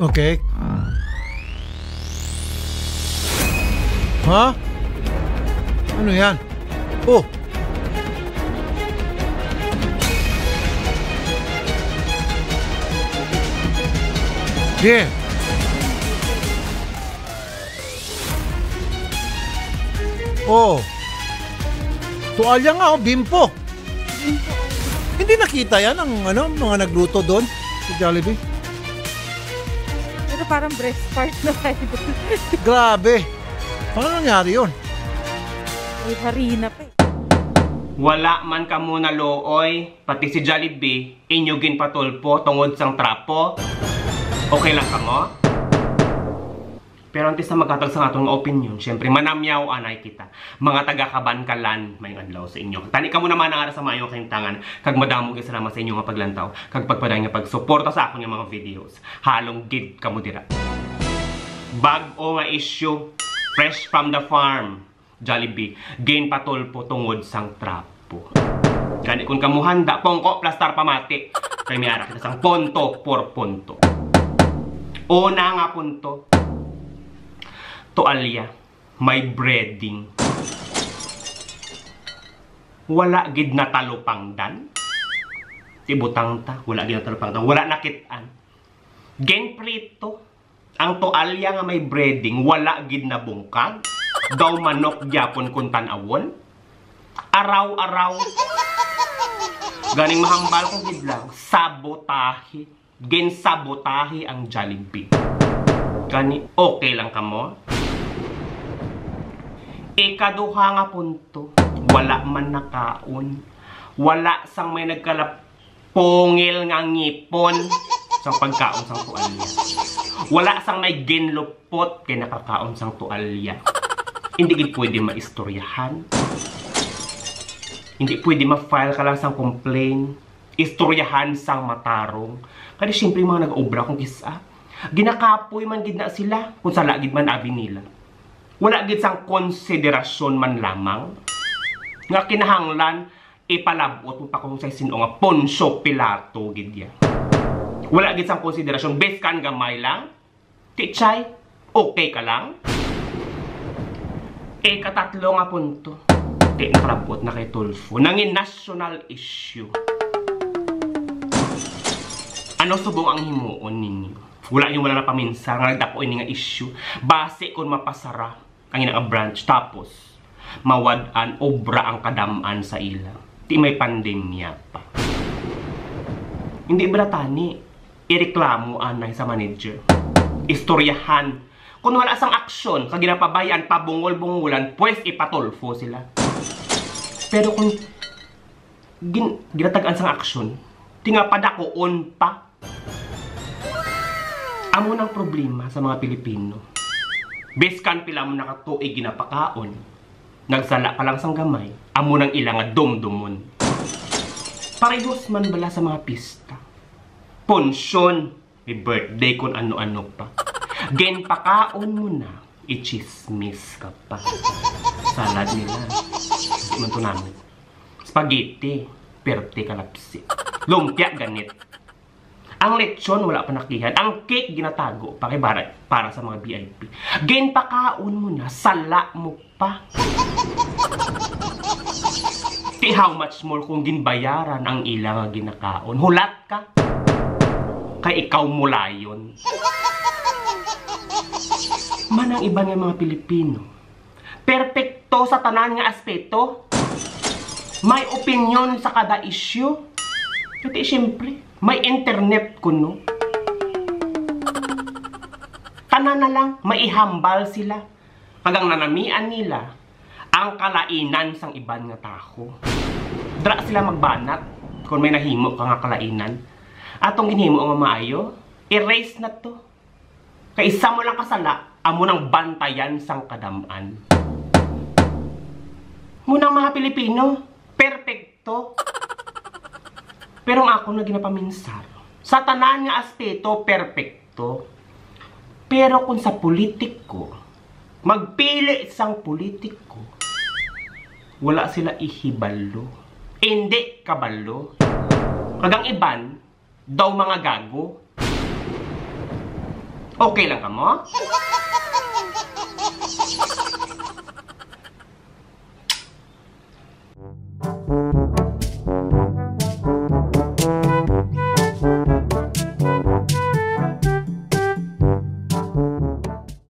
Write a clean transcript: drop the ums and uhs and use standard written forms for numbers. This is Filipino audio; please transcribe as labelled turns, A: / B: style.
A: Okay. Ha? Ano yan? Oh! Yeah. Oh. Tuwalya nga, oh, bimpo. Hindi nakita yan ang mga nagluto doon sa Jollibee.
B: Pero parang breast part na tayo.
A: Grabe. Paano nangyari yun?
B: May harina pa eh.
C: Wala man ka muna looy, pati si Jollibee, inyugin patulpo tungod sang trapo. Okay lang ka mo? Pero antes na magkatag sa atong opinion, syempre manamyaw anay kita. Mga taga-Kabankalan, may adlaw sa inyo. Tani ka mo naman ang ara sa maayong kaintangan. Kag madamog salamat sa inyo nga paglantaw. Kag pagpaday nga pagsuporta sa akong mga videos. Halong gid ka mo dira. Bag-o nga issue, fresh from the farm. Jollibee, gain patulpo tungod sang trapo. Gani kung kamuhanda, pongko, plastar, pamati. Kay may ara kita sang punto por punto. Una nga punto. Tualya, may breading. Wala gid na talupangdan. Ibutang ta, wala gid na talupangdan. Wala nakitaan. Gain prito. Ang tualya nga may breading, wala gid na bungkag. Daw manok gyapon kun tan-awon. Araw-araw. Ganing mahambal kong gidlang, sabotahe. Gain sabotahe ang Jollibee. Gani, okay lang ka mo? Ikaduha nga punto, wala man nakaon. Wala sang may nagkalapongil nga ngipon sang pagkaon sang tualya. Wala sang may ginlupot kay nakakaon sang tualya. Hindi gid pwede maistoryahan. Hindi pwede ma-file ka lang sang complaint. Istoryahan sang matarong. Kaya siyempre mga nag-obra kong kisa. Ginakapoy man gid na sila kung sala gid man abi nila. Wala gid sang konsiderasyon man lamang nga kinahanglan ipalabot mo pa kung say sino nga Poncio Pilato gid ya. Wala gid sang konsiderasyon bes kan gamay lang. Tichay, okay ka lang. Katatlo nga punto. Di nakalabot na kay Tulfo. Nangin national issue. Ano subong ang himuon ninyo? Wala yung wala na paminsa nga nagdapo ini nga issue. Base kung mapasara ang nga branch tapos mawad-an obra ang kadaman sa ila. Di may pandemya pa. Hindi ba tani? Ireklamo anay sa manager. Istoryahan. Kung wala sang aksyon, kag ginapabayan pabungol-bungulan, pues ipatulfo sila. Pero kung ginatagaan sang aksyon, tinga padakoon pa. Amo ng problema sa mga Pilipino. Beskan pila mo nakatuig ginapakaon. Nagsala ka lang sang gamay. Amo ng ilang dumdumon. Parehos man bala sa mga pista. Ponsyon, may birthday kung ano-ano pa. Gen pakaon mo na, i-chismis ka pa. Salad nila. Hindi man ito namin. Spaghetti, perte kalapsi. Lumpia ganit. Ang lechon, wala pa nakihan. Ang cake, ginatago pa kay para sa mga VIP. Gen pakaon mo na, sala mo pa. Ti how much more kung ginbayaran ang ilang ginakaon. Hulat ka. Kay ikaw mula yun. Manang iba ng mga Pilipino. Perpekto sa tanan nga aspeto. May opinion sa kada issue. Kasi siyempre, may internet kuno. Tanan na lang, maihambal sila. Kagang nanamian nila ang kalainan sang iban nga tao. Dra sila magbanat kung may nahimo ka nga kalainan. Atong ginhimo nga maayo, erase na to. Kay isa mo lang kasala, amo nang bantayan sang kadaman. Munang mga Pilipino, perpekto. Pero ang ako na ginapaminsar, sa tanan nga aspeto, perpekto. Pero kung sa politiko, magpili isang politiko, wala sila ihibalo. Hindi kabalo. Kagang iban, daw mga gago. Okay lang ka mo?